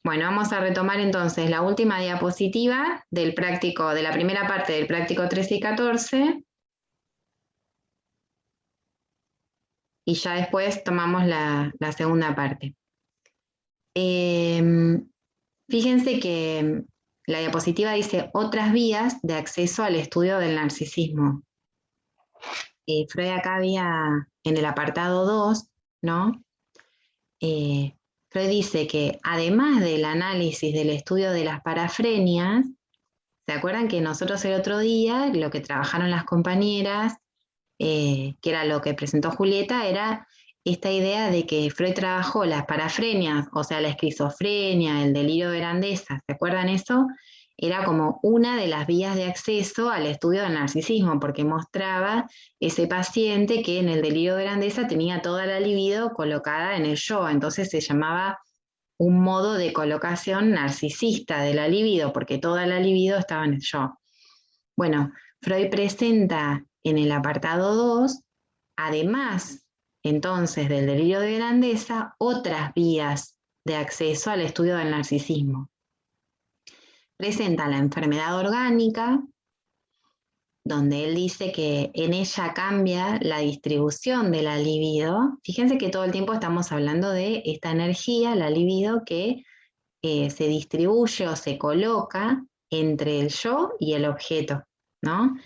Bueno, vamos a retomar entonces la última diapositiva del práctico, de la primera parte del práctico 13 y 14. Y ya después tomamos la segunda parte. Fíjense que la diapositiva dice otras vías de acceso al estudio del narcisismo. Freud acá había, en el apartado 2, ¿no? Freud dice que además del análisis del estudio de las parafrenias, ¿se acuerdan que nosotros el otro día, lo que trabajaron las compañeras, que era lo que presentó Julieta, era esta idea de que Freud trabajó las parafrenias, o sea, la esquizofrenia, el delirio de grandeza, ¿se acuerdan eso? Era como una de las vías de acceso al estudio del narcisismo, porque mostraba ese paciente que en el delirio de grandeza tenía toda la libido colocada en el yo, entonces se llamaba un modo de colocación narcisista de la libido, porque toda la libido estaba en el yo. Bueno, Freud presenta en el apartado 2, además entonces del delirio de grandeza, otras vías de acceso al estudio del narcisismo. Presenta la enfermedad orgánica, donde él dice que en ella cambia la distribución de la libido. Fíjense que todo el tiempo estamos hablando de esta energía, la libido, que se distribuye o se coloca entre el yo y el objeto, ¿no?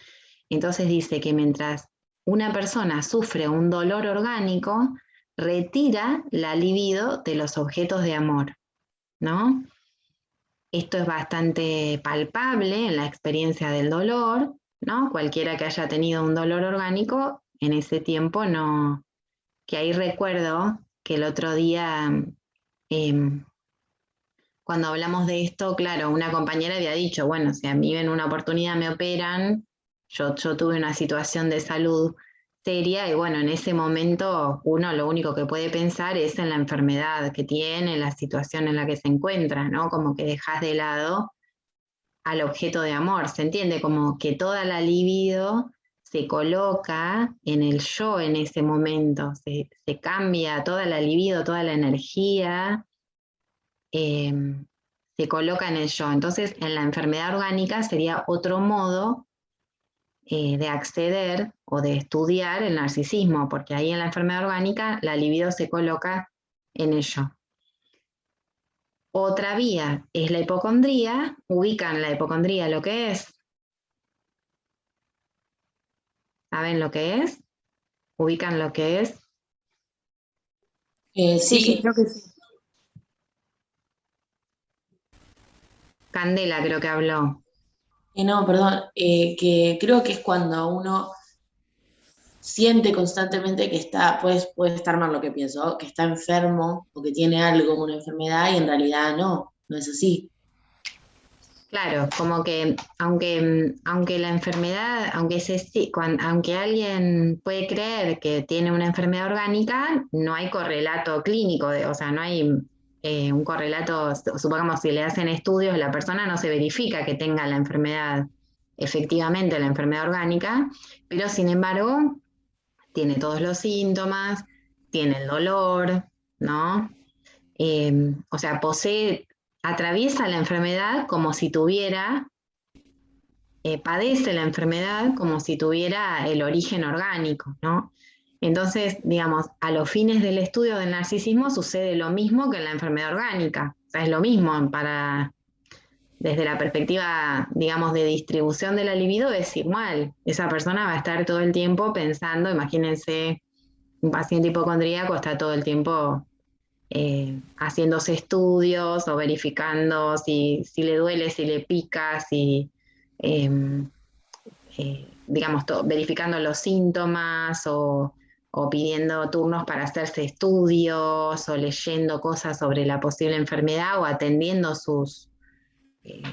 Entonces dice que mientras una persona sufre un dolor orgánico, retira la libido de los objetos de amor, ¿no? Esto es bastante palpable en la experiencia del dolor, ¿no? Cualquiera que haya tenido un dolor orgánico, en ese tiempo no, que ahí recuerdo que el otro día, cuando hablamos de esto, claro, una compañera había dicho, bueno, si a mí en una oportunidad me operan, yo tuve una situación de salud seria y bueno, en ese momento uno lo único que puede pensar es en la enfermedad que tiene, la situación en la que se encuentra, ¿no? Como que dejas de lado al objeto de amor, ¿se entiende? Como que toda la libido se coloca en el yo en ese momento, se cambia toda la libido, toda la energía, se coloca en el yo. Entonces, en la enfermedad orgánica sería otro modo de acceder o de estudiar el narcisismo, porque ahí en la enfermedad orgánica la libido se coloca en el yo. Otra vía es la hipocondría. Ubican la hipocondría lo que es. ¿Saben lo que es? ¿Ubican lo que es? Sí, creo que sí. Candela creo que habló. No, perdón, que creo que es cuando uno siente constantemente que está, puede estar mal lo que pienso, que está enfermo o que tiene algo, una enfermedad, y en realidad no es así. Claro, como que aunque la enfermedad, aunque alguien puede creer que tiene una enfermedad orgánica, no hay correlato clínico, o sea, no hay un correlato, supongamos si le hacen estudios, la persona no se verifica que tenga la enfermedad, efectivamente la enfermedad orgánica, pero sin embargo tiene todos los síntomas, tiene el dolor, ¿no? O sea, atraviesa la enfermedad como si tuviera, padece la enfermedad como si tuviera el origen orgánico, ¿no? Entonces, digamos, a los fines del estudio del narcisismo sucede lo mismo que en la enfermedad orgánica. O sea, es lo mismo desde la perspectiva, digamos, de distribución de la libido, es igual. Esa persona va a estar todo el tiempo pensando, imagínense, un paciente hipocondríaco está todo el tiempo haciéndose estudios o verificando si le duele, si le pica, si, eh, digamos, verificando los síntomas o pidiendo turnos para hacerse estudios o leyendo cosas sobre la posible enfermedad o atendiendo eh,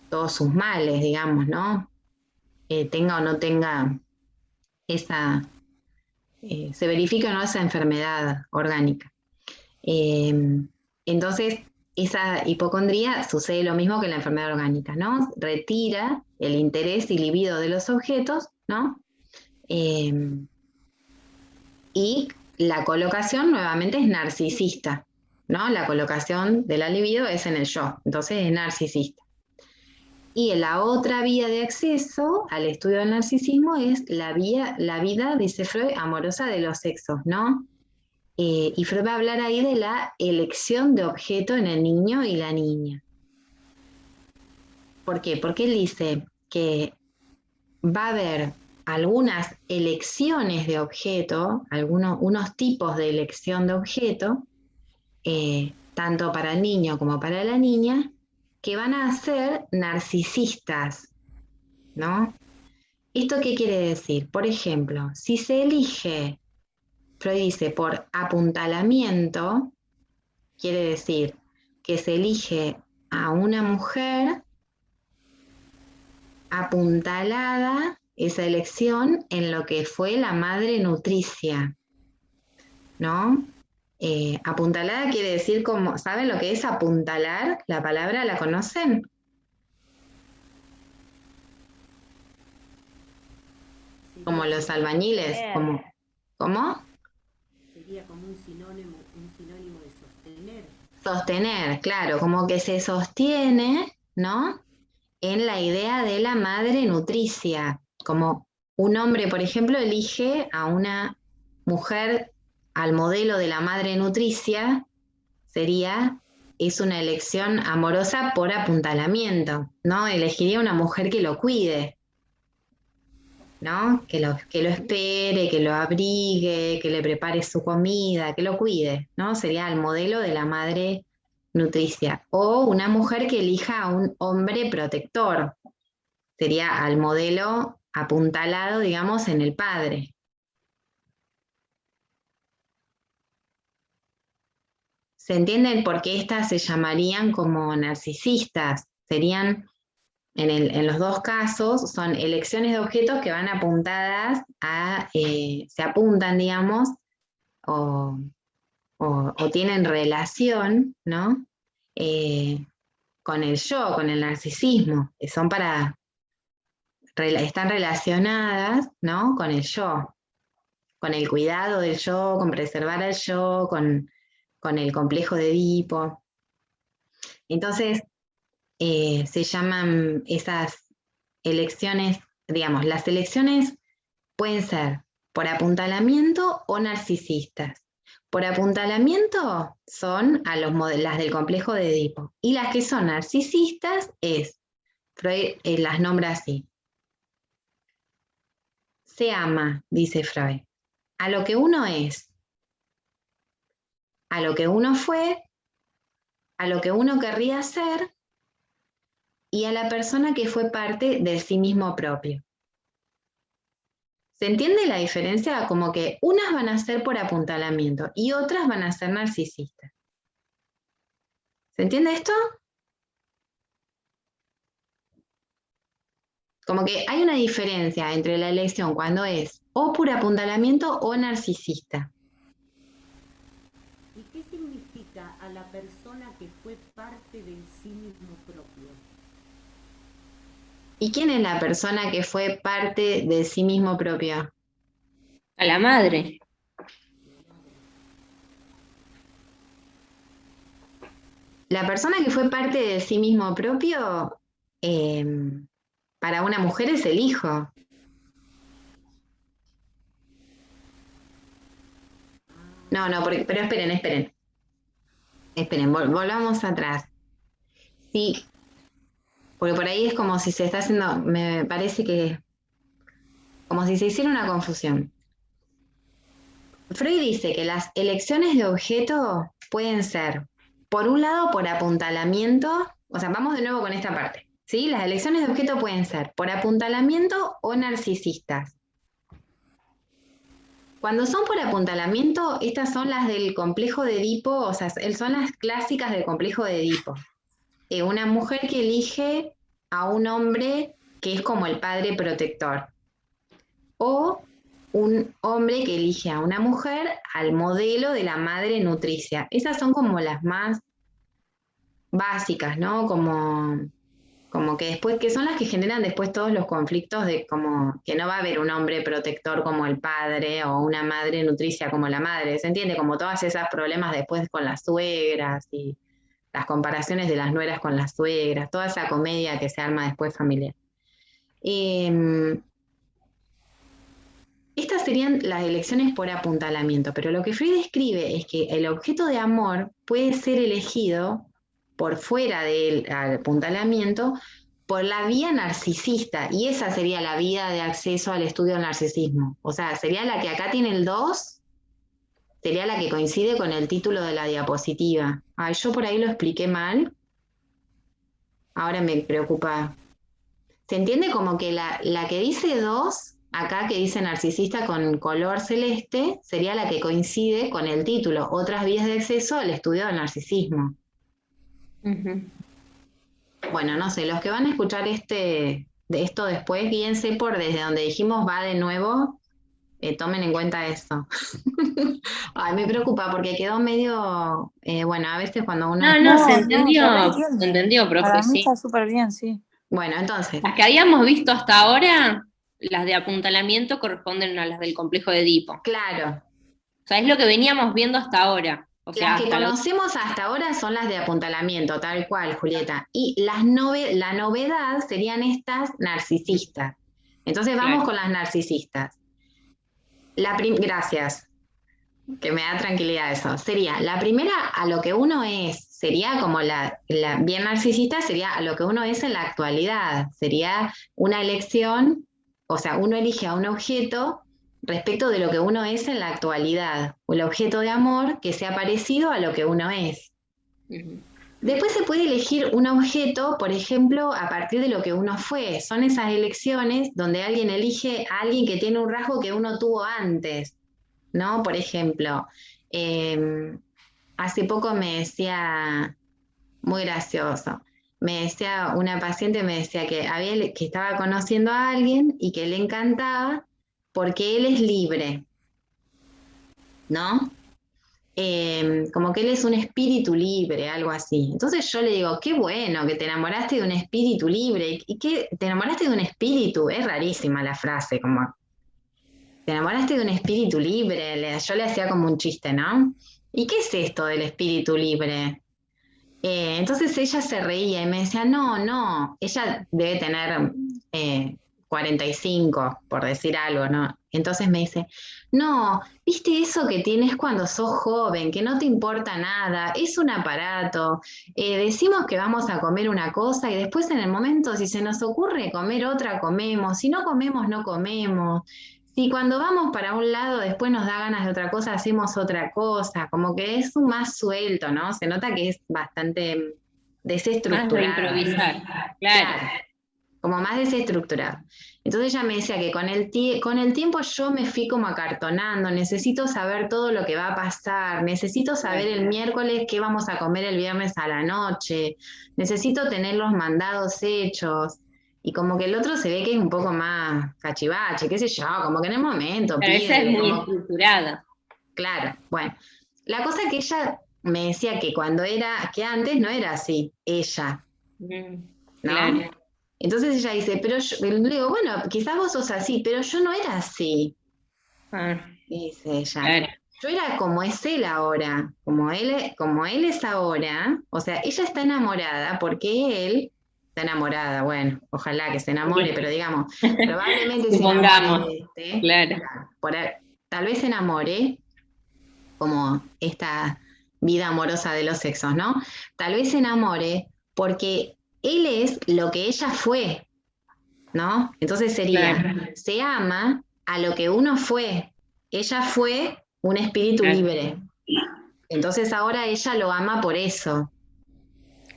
todos sus males, digamos, ¿no? Tenga o no tenga esa, se verifica o no esa enfermedad orgánica. Eh, entonces, esa hipocondría sucede lo mismo que en la enfermedad orgánica, ¿no? Retira el interés y libido de los objetos, ¿no? Y la colocación nuevamente es narcisista, ¿no? La colocación de la libido es en el yo, entonces es narcisista. Y la otra vía de acceso al estudio del narcisismo es la vida, dice Freud, amorosa de los sexos, ¿no? Y Freud va a hablar ahí de la elección de objeto en el niño y la niña. ¿Por qué? Porque él dice que va a haber algunas elecciones de objeto, unos tipos de elección de objeto, tanto para el niño como para la niña, que van a ser narcisistas, ¿no? ¿Esto qué quiere decir? Por ejemplo, si se elige, Freud dice, por apuntalamiento, quiere decir que se elige a una mujer apuntalada, esa elección, en lo que fue la madre nutricia, ¿no? Apuntalada quiere decir como, ¿saben lo que es apuntalar? La palabra, ¿la conocen? Como los albañiles, como, ¿cómo? Sería como un sinónimo de sostener. Sostener, claro, como que se sostiene, ¿no? En la idea de la madre nutricia, como un hombre, por ejemplo, elige a una mujer al modelo de la madre nutricia, es una elección amorosa por apuntalamiento, ¿no? Elegiría una mujer que lo cuide, ¿no? Que lo espere, que lo abrigue, que le prepare su comida, que lo cuide, ¿no? Sería el modelo de la madre nutricia. O una mujer que elija a un hombre protector, sería al modelo apuntalado, digamos, en el padre. ¿Se entienden por qué estas se llamarían como narcisistas? Serían, en los dos casos, son elecciones de objetos que van apuntadas se apuntan, digamos, o, o tienen relación, ¿no? Con el yo, con el narcisismo, que son están relacionadas, ¿no? Con el yo, con el cuidado del yo, con preservar al yo, con el complejo de Edipo. Entonces, se llaman esas elecciones, digamos, las elecciones pueden ser por apuntalamiento o narcisistas. Por apuntalamiento son las del complejo de Edipo. Y las que son narcisistas Freud las nombra así. Se ama, dice Freud, a lo que uno es, a lo que uno fue, a lo que uno querría ser y a la persona que fue parte de sí mismo propio. ¿Se entiende la diferencia? Como que unas van a ser por apuntalamiento y otras van a ser narcisistas. ¿Se entiende esto? Como que hay una diferencia entre la elección cuando es o por apuntalamiento o narcisista. ¿Y qué significa a la persona que fue parte de sí mismo propio? ¿Y quién es la persona que fue parte de sí mismo propio? A la madre. La persona que fue parte de sí mismo propio, para una mujer es el hijo. No, pero esperen. Esperen, volvamos atrás. Sí, porque por ahí es como si se está haciendo, me parece que, como si se hiciera una confusión. Freud dice que las elecciones de objeto pueden ser, por un lado, por apuntalamiento, o sea, vamos de nuevo con esta parte, ¿sí? Las elecciones de objeto pueden ser por apuntalamiento o narcisistas. Cuando son por apuntalamiento, estas son las del complejo de Edipo, o sea, son las clásicas del complejo de Edipo. Una mujer que elige a un hombre que es como el padre protector. O un hombre que elige a una mujer al modelo de la madre nutricia. Esas son como las más básicas, ¿no? Como Como que después, que son las que generan después todos los conflictos de como que no va a haber un hombre protector como el padre o una madre nutricia como la madre, ¿se entiende? Como todos esos problemas después con las suegras y las comparaciones de las nueras con las suegras, toda esa comedia que se arma después familiar. Estas serían las elecciones por apuntalamiento, pero lo que Freud escribe es que el objeto de amor puede ser elegido por fuera del apuntalamiento por la vía narcisista, y esa sería la vía de acceso al estudio del narcisismo. O sea, sería la que acá tiene el 2, sería la que coincide con el título de la diapositiva. Ay, yo por ahí lo expliqué mal, ahora me preocupa. ¿Se entiende como que la que dice 2, acá que dice narcisista con color celeste, sería la que coincide con el título, otras vías de acceso al estudio del narcisismo? Ujú. Bueno, no sé, los que van a escuchar de esto después, guíense por desde donde dijimos va de nuevo, tomen en cuenta eso. Ay, me preocupa porque quedó medio, bueno, a veces cuando uno... No, se se entendió, reentiende. se entendió, profe, Para mí sí. está súper bien, sí. Bueno, entonces, Las que habíamos visto hasta ahora, las de apuntalamiento corresponden a las del complejo de Edipo. claro, O sea, es lo que veníamos viendo hasta ahora. O sea, las que hasta conocemos hasta ahora son las de apuntalamiento, tal cual, Julieta. Y la novedad serían estas narcisistas. Entonces vamos Claro. con las narcisistas. Gracias, que me da tranquilidad eso. Sería la primera a lo que uno es, sería como la bien narcisista, sería a lo que uno es en la actualidad. Sería una elección, o sea, uno elige a un objeto respecto de lo que uno es en la actualidad, o el objeto de amor que sea parecido a lo que uno es. Ujú. Después se puede elegir un objeto, por ejemplo, a partir de lo que uno fue. Son esas elecciones donde alguien elige a alguien que tiene un rasgo que uno tuvo antes, ¿no? Por ejemplo, hace poco me decía, muy gracioso, me decía una paciente, me decía que estaba conociendo a alguien y que le encantaba porque él es libre, ¿no? Como que él es un espíritu libre, algo así. Entonces yo le digo, qué bueno que te enamoraste de un espíritu libre. ¿Y qué? ¿Te enamoraste de un espíritu? Es rarísima la frase, como, te enamoraste de un espíritu libre. Yo le hacía como un chiste, ¿no? ¿Y qué es esto del espíritu libre? Entonces ella se reía y me decía, no, ella debe tener 45, por decir algo, ¿no? Entonces me dice, no, ¿viste eso que tienes cuando sos joven, que no te importa nada? Es un aparato. Decimos que vamos a comer una cosa y después en el momento, si se nos ocurre comer otra, comemos. Si no comemos, no comemos. Si cuando vamos para un lado después nos da ganas de otra cosa, hacemos otra cosa, como que es un más suelto, ¿no? Se nota que es bastante Más de desestructurado. improvisar. Claro. Como más desestructurado. Entonces ella me decía que con el tiempo yo me fui como acartonando, necesito saber todo lo que va a pasar, necesito saber el miércoles qué vamos a comer el viernes a la noche, necesito tener los mandados hechos. Y como que el otro se ve que es un poco más cachivache, qué sé yo, como que en el momento Pero esa es pide, muy como, estructurada. claro, bueno. La cosa es que ella me decía que que antes no era así, ella, Mm, ¿no? Claro. Entonces ella dice, pero yo, le digo, bueno, quizás vos sos así, pero yo no era así, Ah, dice ella. claro. Yo era como es él ahora, como él es ahora, o sea, ella está enamorada porque él está enamorada, bueno, ojalá que se enamore, pero digamos, probablemente se enamore Supongamos. de este, Claro. tal vez se enamore, como esta vida amorosa de los sexos, ¿no? Tal vez se enamore porque él es lo que ella fue, ¿no? Entonces sería, Claro. se ama a lo que uno fue. Ella fue un espíritu Claro. libre. Entonces ahora ella lo ama por eso,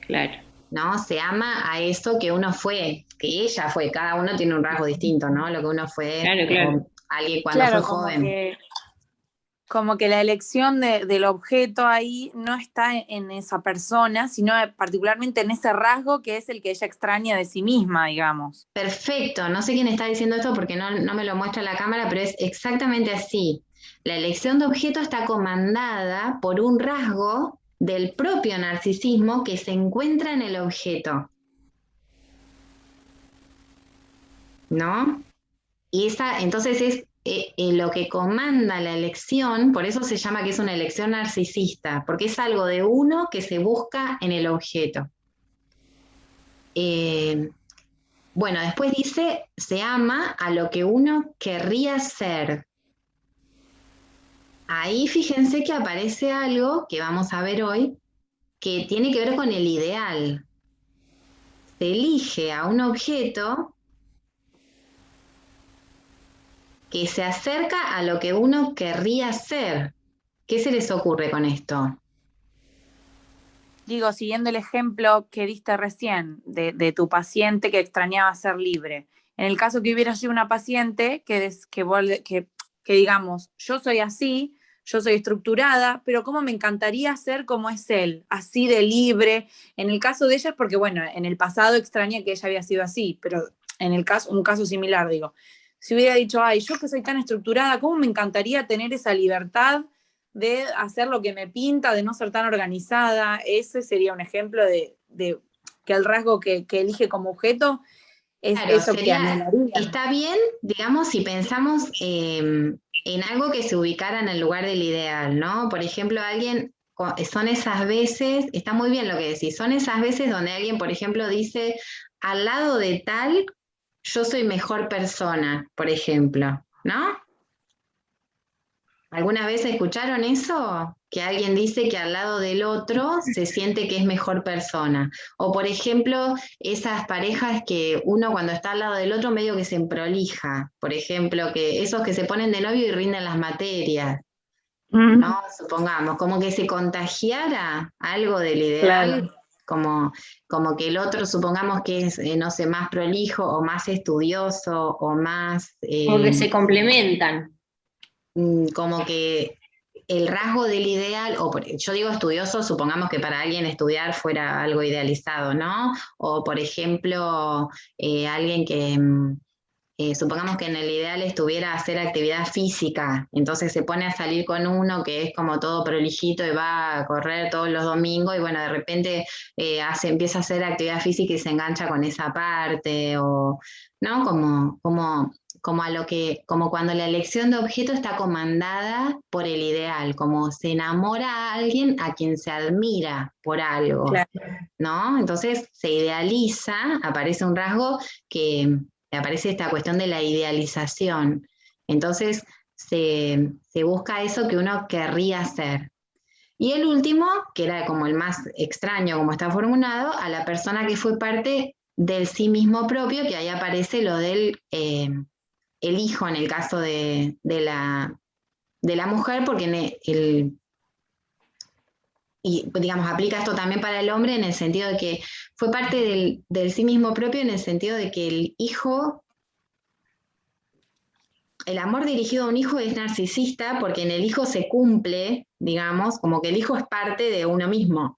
Claro. ¿no? Se ama a eso que uno fue, que ella fue. Cada uno tiene un rasgo distinto, ¿no? Lo que uno fue, Claro. o alguien cuando Claro, fue joven. como que la elección del objeto ahí no está en esa persona, sino particularmente en ese rasgo que es el que ella extraña de sí misma, digamos. Perfecto, no sé quién está diciendo esto porque no me lo muestra la cámara, pero es exactamente así. La elección de objeto está comandada por un rasgo del propio narcisismo que se encuentra en el objeto. ¿no? Y entonces es lo que comanda la elección, por eso se llama que es una elección narcisista, porque es algo de uno que se busca en el objeto. Bueno, después dice, se ama a lo que uno querría ser. Ahí fíjense que aparece algo que vamos a ver hoy, que tiene que ver con el ideal. Se elige a un objeto que se acerca a lo que uno querría ser. ¿Qué se les ocurre con esto? Digo, siguiendo el ejemplo que diste recién de tu paciente que extrañaba ser libre. En el caso que hubiera sido una paciente que digamos, yo soy así, yo soy estructurada, pero cómo me encantaría ser como es él, así de libre. En el caso de ella es porque, bueno, en el pasado extraña que ella había sido así, pero en el caso, un caso similar, digo, si hubiera dicho, ay, yo que soy tan estructurada, cómo me encantaría tener esa libertad de hacer lo que me pinta, de no ser tan organizada. Ese sería un ejemplo de que el rasgo que elige como objeto es Claro, eso que anhelaría. está bien, digamos, si pensamos en algo que se ubicara en el lugar del ideal, ¿no? Por ejemplo, son esas veces, está muy bien lo que decís, son esas veces donde alguien, por ejemplo, dice, al lado de tal, yo soy mejor persona, por ejemplo, ¿no? ¿Alguna vez escucharon eso? Que alguien dice que al lado del otro se siente que es mejor persona. O por ejemplo, esas parejas que uno cuando está al lado del otro medio que se emprolija. Por ejemplo, que esos que se ponen de novio y rinden las materias, ¿no? Supongamos, como que se contagiara algo del ideal, Claro. como que el otro supongamos que es, no sé, más prolijo o más estudioso o más... Como que se complementan. como que el rasgo del ideal, yo digo estudioso, supongamos que para alguien estudiar fuera algo idealizado, ¿no? O por ejemplo, alguien que, supongamos que en el ideal estuviera a hacer actividad física, entonces se pone a salir con uno que es como todo prolijito y va a correr todos los domingos y bueno, de repente empieza a hacer actividad física y se engancha con esa parte, o, ¿no? Como cuando la elección de objeto está comandada por el ideal, como se enamora a alguien a quien se admira por algo, Claro. ¿no? Entonces se idealiza, aparece un rasgo que aparece esta cuestión de la idealización. Entonces se busca eso que uno querría ser. Y el último, que era como el más extraño como está formulado, a la persona que fue parte del sí mismo propio, que ahí aparece lo del el hijo en el caso de la mujer, porque y digamos, aplica esto también para el hombre en el sentido de que fue parte del sí mismo propio, en el sentido de que el amor dirigido a un hijo es narcisista porque en el hijo se cumple, digamos, como que el hijo es parte de uno mismo,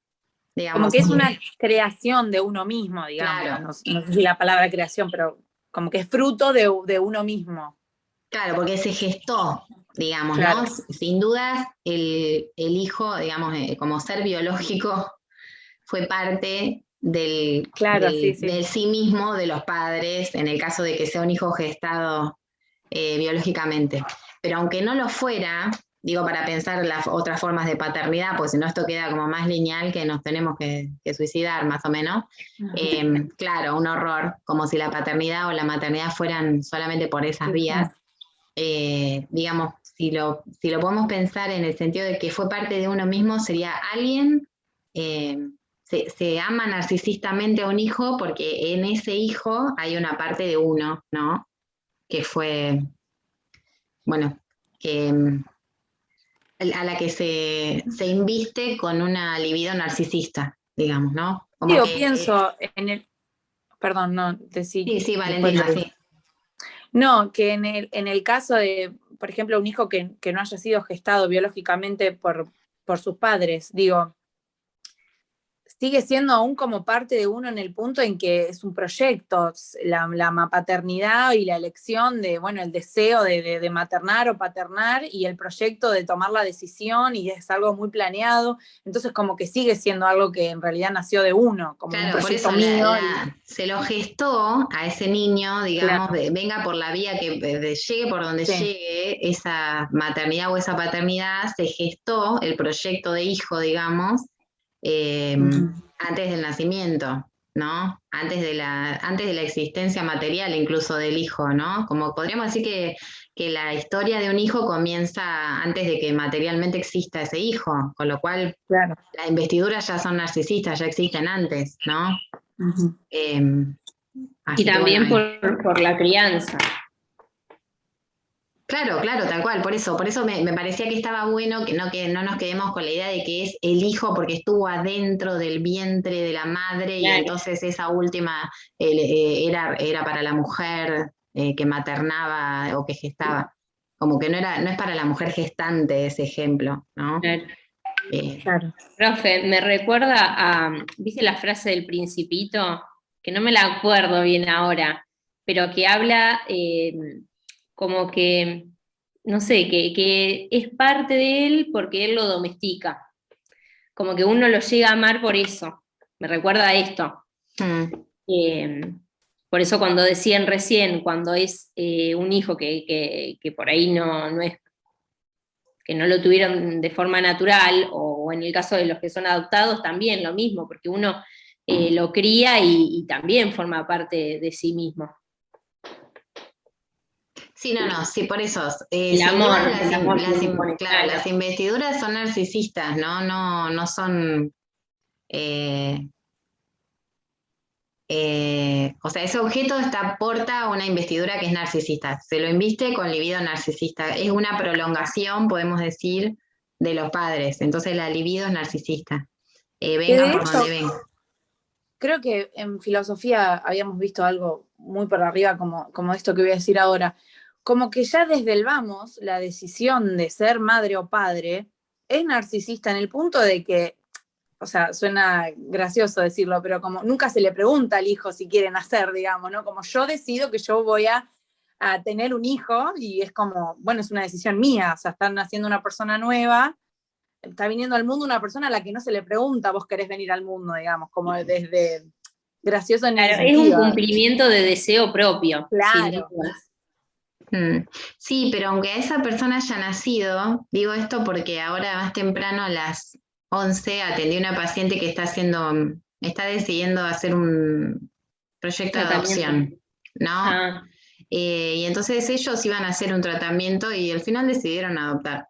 digamos. Como que es una creación de uno mismo, digamos. Claro. No sé si la palabra creación, pero como que es fruto de uno mismo. Claro, porque se gestó, digamos, Claro. ¿no? Sin dudas, el hijo, digamos, como ser biológico, fue parte Claro, sí, sí. del sí mismo de los padres, en el caso de que sea un hijo gestado biológicamente. Pero aunque no lo fuera, digo, para pensar las otras formas de paternidad, pues si no esto queda como más lineal que nos tenemos que suicidar, más o menos. Claro, un horror, como si la paternidad o la maternidad fueran solamente por esas vías. Digamos, si lo podemos pensar en el sentido de que fue parte de uno mismo, sería alguien, se ama narcisistamente a un hijo porque en ese hijo hay una parte de uno, ¿no? Que fue, bueno, a la que se inviste con una libido narcisista, digamos, ¿no? Como Digo, que, pienso en el... Perdón, no, decí. sí, Después Valentina, sí. No, que en el caso de, por ejemplo, un hijo que no haya sido gestado biológicamente por sus padres, digo, sigue siendo aún como parte de uno en el punto en que es un proyecto, la paternidad y la elección de, bueno, el deseo de maternar o paternar y el proyecto de tomar la decisión y es algo muy planeado, entonces como que sigue siendo algo que en realidad nació de uno, como un Claro, por proyecto eso mío. se lo gestó a ese niño, digamos, Claro. venga por la vía que llegue por donde Sí. llegue, esa maternidad o esa paternidad, se gestó el proyecto de hijo, digamos, antes del nacimiento, ¿no? Antes de la existencia material incluso del hijo, ¿no? Como podríamos decir que la historia de un hijo comienza antes de que materialmente exista ese hijo, con lo cual Claro. las investiduras ya son narcisistas, ya existen antes, ¿no? Y también por la crianza. Claro, tal cual, por eso me parecía que estaba bueno que no nos quedemos con la idea de que es el hijo porque estuvo adentro del vientre de la madre y Claro. entonces esa última era para la mujer que maternaba o que gestaba. Como que no es para la mujer gestante ese ejemplo, ¿no? Claro. Claro. Profe, me recuerda ¿viste la frase del Principito? Que no me la acuerdo bien ahora, pero que habla como que, no sé, que es parte de él porque él lo domestica. Como que uno lo llega a amar por eso. Me recuerda a esto. Por eso cuando decían recién, cuando es un hijo que por ahí no es, que no lo tuvieron de forma natural, o en el caso de los que son adoptados también lo mismo, porque uno lo cría y también forma parte de sí mismo. Sí, sí, por eso. El Sin amor, duda se impone, claro, claro. las investiduras son narcisistas, no son. O sea, ese objeto aporta una investidura que es narcisista. Se lo inviste con libido narcisista. Es una prolongación, podemos decir, de los padres. Entonces la libido es narcisista. Vengan por donde vengan. Creo que en filosofía habíamos visto algo muy por arriba, como esto que voy a decir ahora. Como que ya desde el vamos, la decisión de ser madre o padre es narcisista en el punto de que, o sea, suena gracioso decirlo, pero como nunca se le pregunta al hijo si quiere nacer, digamos, ¿no? Como yo decido que yo voy a tener un hijo y es como, bueno, es una decisión mía, o sea, están naciendo una persona nueva, está viniendo al mundo una persona a la que no se le pregunta, vos querés venir al mundo, digamos, como desde gracioso en ese Claro, es un sentido. cumplimiento de deseo propio, sin Claro. dudas. Sí, pero aunque esa persona haya nacido, digo esto porque ahora más temprano a las 11 atendí a una paciente que está decidiendo hacer un proyecto de adopción, ¿no? Y entonces ellos iban a hacer un tratamiento y al final decidieron adoptar.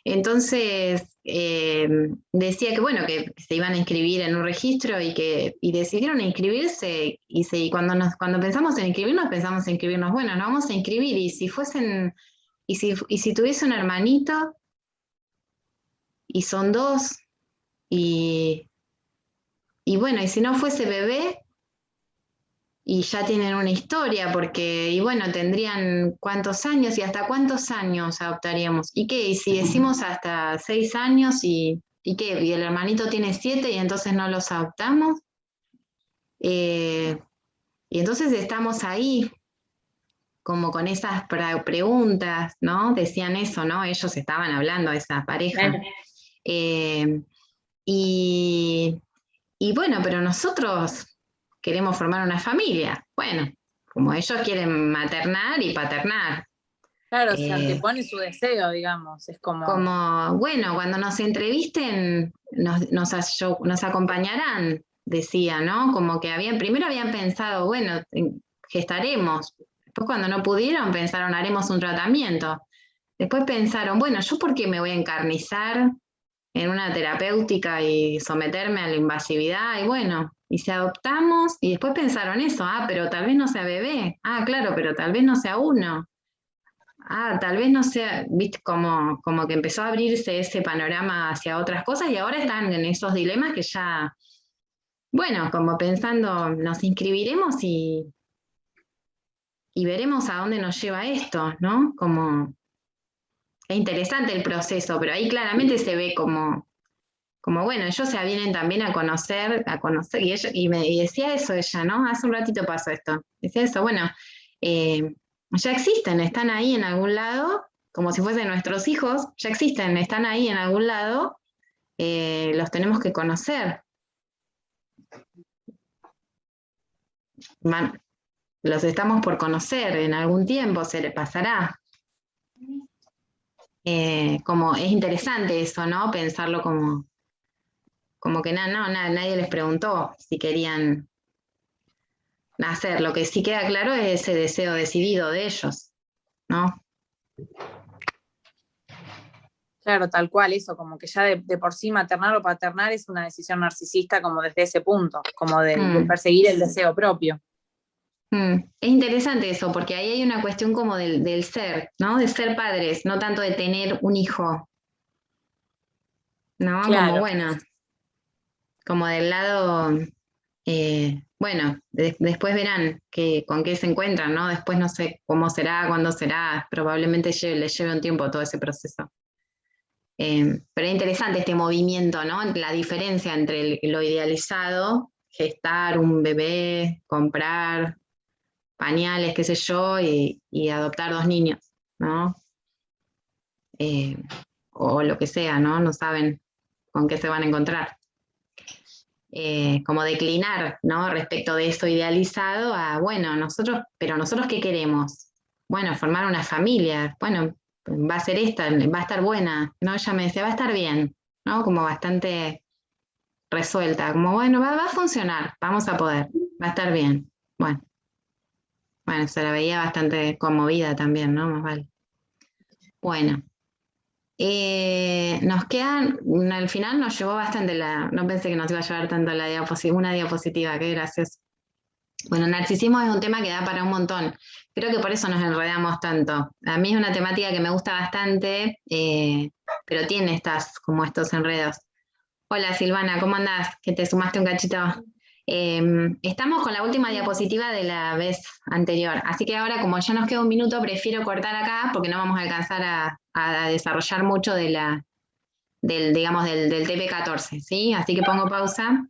Entonces decía que bueno, que se iban a inscribir en un registro y decidieron inscribirse y cuando pensamos en inscribirnos, bueno, nos vamos a inscribir y si tuviese un hermanito y son dos y bueno, y si no fuese bebé y ya tienen una historia, y bueno, tendrían cuántos años y hasta cuántos años adoptaríamos. ¿Y qué? Y si decimos hasta 6 años y qué, y el hermanito tiene 7 y entonces no los adoptamos. Y entonces estamos ahí, como con esas preguntas, ¿no? Decían eso, ¿no? Ellos estaban hablando, esa pareja. Claro. Y bueno, pero nosotros queremos formar una familia. Bueno, como ellos quieren maternar y paternar. Claro, se antepone su deseo, digamos, es como... Bueno, cuando nos entrevisten nos acompañarán, decía, ¿no? Como que primero habían pensado, bueno, gestaremos. Después cuando no pudieron pensaron, haremos un tratamiento. Después pensaron, bueno, ¿yo por qué me voy a encarnizar en una terapéutica y someterme a la invasividad? Y bueno, y si adoptamos, y después pensaron eso, pero tal vez no sea bebé, claro, pero tal vez no sea uno, tal vez no sea, viste, como que empezó a abrirse ese panorama hacia otras cosas y ahora están en esos dilemas que ya, bueno, como pensando, nos inscribiremos y veremos a dónde nos lleva esto, ¿no? Como es interesante el proceso, pero ahí claramente se ve como como bueno, ellos se vienen también a conocer, y decía eso ella, ¿no? Hace un ratito pasó esto. Decía eso, bueno, ya existen, están ahí en algún lado, como si fuesen nuestros hijos, ya existen, están ahí en algún lado, los tenemos que conocer. Los estamos por conocer, en algún tiempo se les pasará. Como es interesante eso, ¿no? Pensarlo como que nadie les preguntó si querían nacer. Lo que sí queda claro es ese deseo decidido de ellos, ¿no? Claro, tal cual, eso, como que ya de por sí maternar o paternar es una decisión narcisista como desde ese punto, como del perseguir el deseo propio. Es interesante eso, porque ahí hay una cuestión como del ser, ¿no? De ser padres, no tanto de tener un hijo, ¿no? Claro. Como bueno, como del lado, bueno, después verán con qué se encuentran, ¿no? Después no sé cómo será, cuándo será, probablemente les lleve un tiempo todo ese proceso. Pero es interesante este movimiento, ¿no? La diferencia entre lo idealizado, gestar un bebé, comprar pañales, qué sé yo, y adoptar 2 niños, ¿no? O lo que sea, ¿no? No saben con qué se van a encontrar. Como declinar, ¿no? Respecto de eso idealizado a, bueno, pero nosotros ¿qué queremos? Bueno, formar una familia, bueno, va a ser esta, va a estar buena, ¿no? Ella me decía, va a estar bien, ¿no? Como bastante resuelta, como, bueno, va a funcionar, vamos a poder, va a estar bien. Bueno, se la veía bastante conmovida también, ¿no? Más vale. Bueno, nos quedan, al final nos llevó bastante no pensé que nos iba a llevar tanto una diapositiva, qué gracioso. Bueno, narcisismo es un tema que da para un montón. Creo que por eso nos enredamos tanto. A mí es una temática que me gusta bastante, pero tiene como estos enredos. Hola Silvana, ¿cómo andás? Que te sumaste un cachito. Estamos con la última diapositiva de la vez anterior, así que ahora como ya nos queda un minuto, prefiero cortar acá porque no vamos a alcanzar a desarrollar mucho digamos, del TP14, ¿sí? Así que pongo pausa.